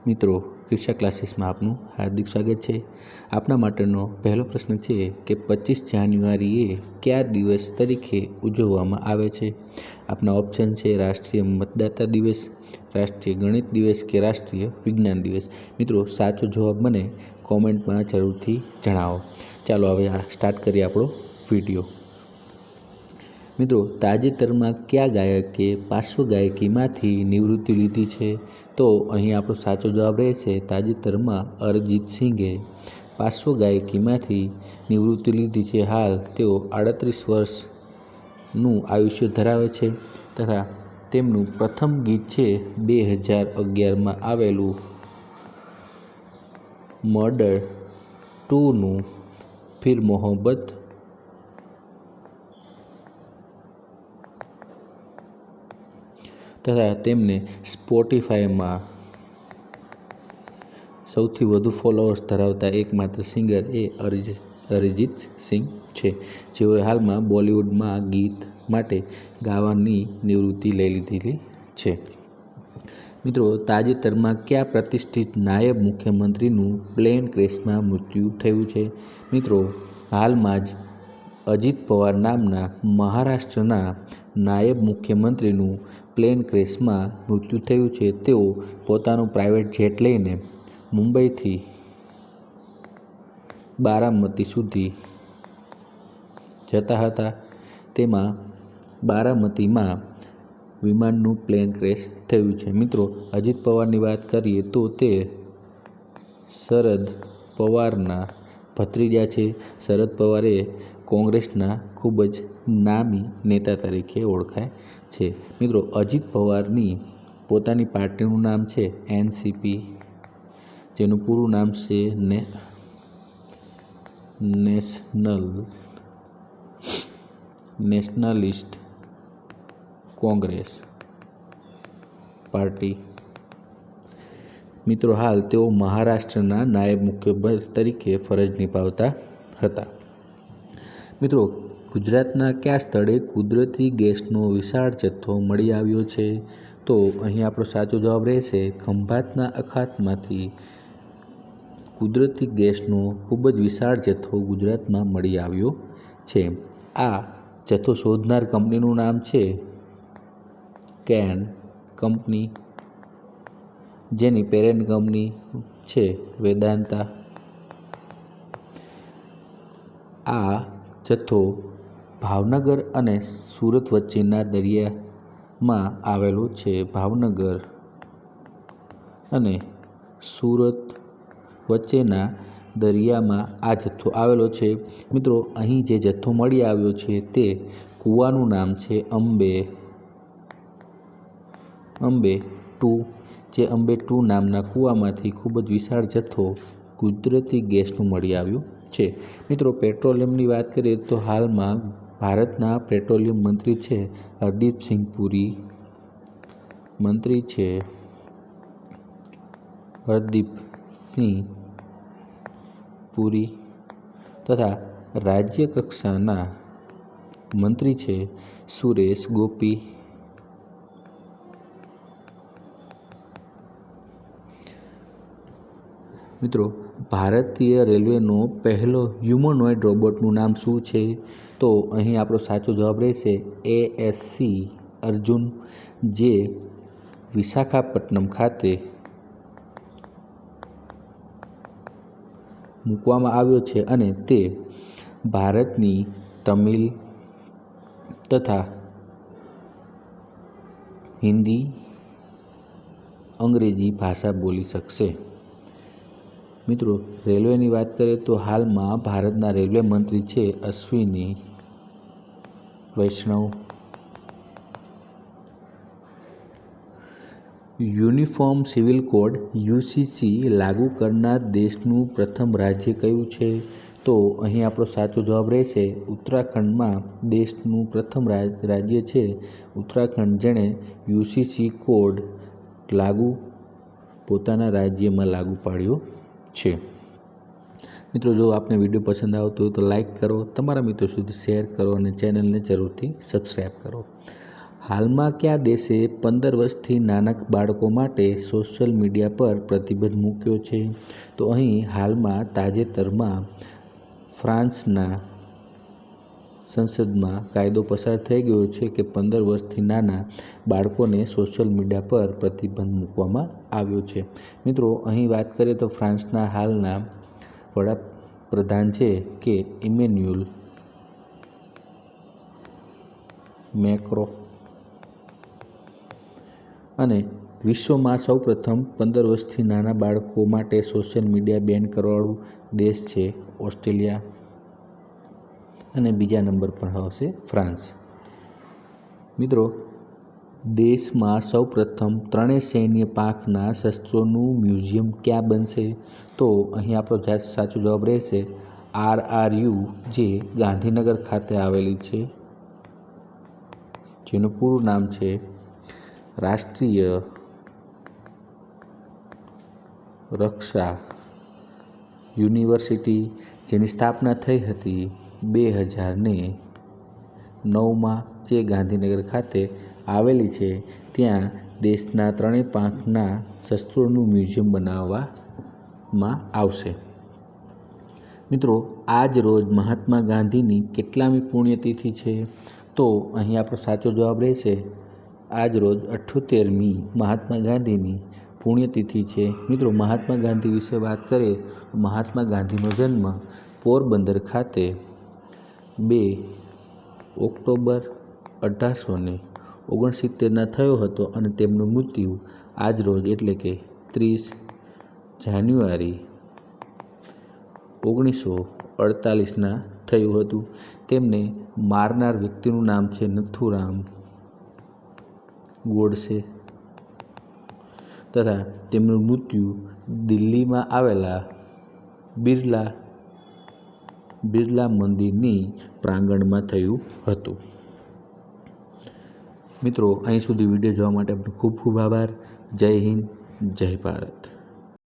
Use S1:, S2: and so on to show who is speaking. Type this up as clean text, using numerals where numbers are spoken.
S1: મિત્રો, કૃષા ક્લાસીસમાં આપનું હાર્દિક સ્વાગત છે. આપના માટેનો પહેલો પ્રશ્ન છે કે 25 જાન્યુઆરીએ કયા દિવસ તરીકે ઉજવવામાં આવે છે? આપના ઓપ્શન છે રાષ્ટ્રીય મતદાતા દિવસ, રાષ્ટ્રીય ગણિત દિવસ કે રાષ્ટ્રીય વિજ્ઞાન દિવસ. મિત્રો, સાચો જવાબ મને કોમેન્ટમાં જરૂરથી જણાવો. ચાલો હવે સ્ટાર્ટ કરીએ આપણો વિડીયો. મિત્રો, તાજેતરમાં કયા ગાયકે પાર્શ્વગાયકીમાંથી નિવૃત્તિ લીધી છે? તો અહીં આપણો સાચો જવાબ રહેશે તાજેતરમાં અરિજીત સિંઘે પાર્શ્વગાયકીમાંથી નિવૃત્તિ લીધી છે. હાલ તેઓ 38 વર્ષનું આયુષ્ય ધરાવે છે તથા તેમનું પ્રથમ ગીત છે 2011માં આવેલું મર્ડર 2નું ફિર મોહબ્બત તથા તેમને સ્પોટીફાઈમાં સૌથી વધુ ફોલોઅર્સ ધરાવતા એકમાત્ર સિંગર એ અરિજીત સિંઘ છે, જેઓએ હાલમાં બોલિવૂડમાં ગીત માટે ગાવાની નિવૃત્તિ લઈ લીધેલી છે. મિત્રો, તાજેતરમાં કયા પ્રતિષ્ઠિત નાયબ મુખ્યમંત્રીનું પ્લેન ક્રેશમાં મૃત્યુ થયું છે? મિત્રો, હાલમાં જ અજીત પવાર નામના મહારાષ્ટ્રના નાયબ મુખ્યમંત્રીનું પ્લેન ક્રેશમાં મૃત્યુ થયું છે. તેઓ પોતાનું પ્રાઇવેટ જેટ લઈને મુંબઈથી બારામતી સુધી જતા હતા. તેમાં બારામતીમાં વિમાનનું પ્લેન ક્રેશ થયું છે. મિત્રો, અજીત પવારની વાત કરીએ તો તે શરદ પવારના ભત્રીજા છે. શરદ પવાર એ કોંગ્રેસના ખૂબ જ નામી નેતા તરીકે ઓળખાય છે. મિત્રો, અજીત પવારની પોતાની પાર્ટીનું નામ છે એનસીપી, જેનું પૂરું નામ છે નેશનલિસ્ટ કોંગ્રેસ પાર્ટી. મિત્રો, હાલ તેઓ મહારાષ્ટ્રના નાયબ મુખ્યમંત્રી તરીકે ફરજ નિભાવતા હતા. મિત્રો, ગુજરાતના કયા સ્થળે કુદરતી ગેસનો વિશાળ જથ્થો મળી આવ્યો છે? તો અહીં આપણો સાચો જવાબ રહેશે ખંભાતના અખાતમાંથી કુદરતી ગેસનો ખૂબ જ વિશાળ જથ્થો ગુજરાતમાં મળી આવ્યો છે. આ જથ્થો શોધનાર કંપનીનું નામ છે કેન કંપની, જેની પેરેન્ટ કંપની છે વેદાંતા. આ જથ્થો ભાવનગર અને સુરત વચ્ચેના દરિયામાં આવેલો છે. ભાવનગર અને સુરત વચ્ચેના દરિયામાં આ જથ્થો આવેલો છે. મિત્રો, અહીં જે જથ્થો મળી આવ્યો છે તે કૂવાનું નામ છે અંબે 2. જે અંબે 2 નામના કૂવામાંથી ખૂબ જ વિશાળ જથ્થો કુદરતી ગેસનું મળી આવ્યું છે. મિત્રો, પેટ્રોલિયમની વાત કરીએ તો હાલમાં ભારતના પેટ્રોલિયમ મંત્રી છે હરદીપસિંહ પુરી તથા રાજ્ય કક્ષાના મંત્રી છે સુરેશ ગોપી. મિત્રો, ભારતીય રેલવેનો પહેલો હ્યુમનોઇડ રોબોટનું નામ શું છે? તો અહીં આપણો સાચો જવાબ રહેશે એએસસી અર્જુન, જે વિશાખાપટ્ટનમ ખાતે મૂકવામાં આવ્યો છે અને તે ભારતની તમિલ તથા હિન્દી, અંગ્રેજી ભાષા બોલી શકશે. મિત્રો, રેલવેની વાત કરીએ તો હાલમાં ભારતના રેલવે મંત્રી છે અશ્વિની વૈષ્ણવ. યુનિફોર્મ સિવિલ કોડ યુસીસી લાગુ કરનાર દેશનું પ્રથમ રાજ્ય કયું છે? તો અહીં આપણો સાચો જવાબ રહેશે ઉત્તરાખંડમાં દેશનું પ્રથમ રાજ્ય છે ઉત્તરાખંડ, જેણે યુસીસી કોડ પોતાના રાજ્યમાં લાગુ પાડ્યો છે. મિત્રો, જો આપને વિડીયો પસંદ આવતો હોય તો લાઈક કરો, તમારા મિત્રો સુધી શેર કરો અને ચેનલને જરૂરથી સબસ્ક્રાઈબ કરો. હાલમાં કયા દેશે 15 વર્ષથી નાના બાળકો માટે સોશિયલ મીડિયા પર પ્રતિબંધ મૂક્યો છે? તો અહીં હાલમાં તાજેતરમાં ફ્રાન્સના સંસદમાં કાયદો પસાર થઈ ગયો છે કે 15 વર્ષથી નાના બાળકોને સોશિયલ મીડિયા પર પ્રતિબંધ મૂકવામાં આવ્યો છે. મિત્રો, અહીં વાત કરીએ તો ફ્રાન્સના હાલના વડાપ્રધાન છે કે ઇમેન્યુઅલ મેક્રોન, અને વિશ્વમાં સૌપ્રથમ 15 વર્ષથી નાના બાળકો માટે સોશિયલ મીડિયા બેન કરવાવાળું દેશ છે ઓસ્ટ્રેલિયા, અને બીજા નંબર પર આવશે ફ્રાન્સ. મિત્રો, દેશમાં સૌપ્રથમ ત્રણેય સૈન્ય પાંખના શસ્ત્રોનું મ્યુઝિયમ ક્યાં બનશે? તો અહીં આપણો સાચો જવાબ રહેશે RRU, જે ગાંધીનગર ખાતે આવેલી છે, જેનું પૂરું નામ છે રાષ્ટ્રીય રક્ષા યુનિવર્સિટી, જેની સ્થાપના થઈ હતી 2009માં, જે ગાંધીનગર ખાતે આવેલી છે. ત્યાં દેશના ત્રણેય પાંખના શસ્ત્રોનું મ્યુઝિયમ બનાવવામાં આવશે. મિત્રો, આજ રોજ મહાત્મા ગાંધીની કેટલામી પુણ્યતિથિ છે? તો અહીં આપણો સાચો જવાબ રહેશે આજ રોજ 78મી મહાત્મા ગાંધીની પુણ્યતિથિ છે. મિત્રો, મહાત્મા ગાંધી વિશે વાત કરીએ તો મહાત્મા ગાંધીનો જન્મ પોરબંદર ખાતે 2 ઓક્ટોબર 1869ના થયો હતો, અને તેમનું મૃત્યુ આજ રોજ એટલે કે 30 જાન્યુઆરી 1948ના થયું હતું. તેમને મારનાર વ્યક્તિનું નામ છે નથુરામ ગોડસે, તથા તેમનું મૃત્યુ દિલ્હીમાં આવેલા બિરલા મંદિરની પ્રાંગણમાં થયું હતું. મિત્રો, અહીં સુધી વિડીયો જોવા માટે આપનો ખૂબ ખૂબ આભાર. જય હિન્દ, જય ભારત.